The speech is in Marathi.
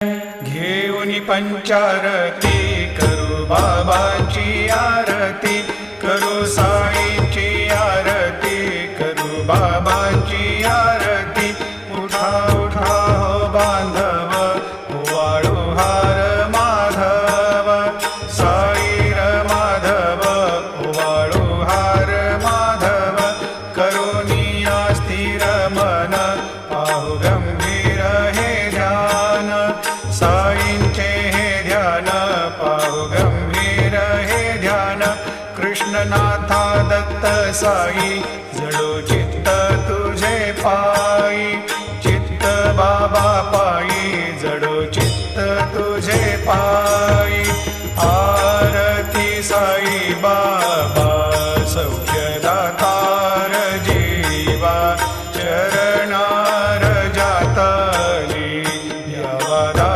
घेऊनी पंचारती करू बाबाची आरती, करू साईची आरती, करू बाबाची आरती। उठा उठा हो बांधव, वाळू हार माधव, साईर माधव, वाळू हार माधव। करुनिया स्थिर मन, पाहु गंभीर हे ध्यान, साईंचे हे ध्यान, पाहु गंभीर हे ध्यान। कृष्णनाथा दत्त साई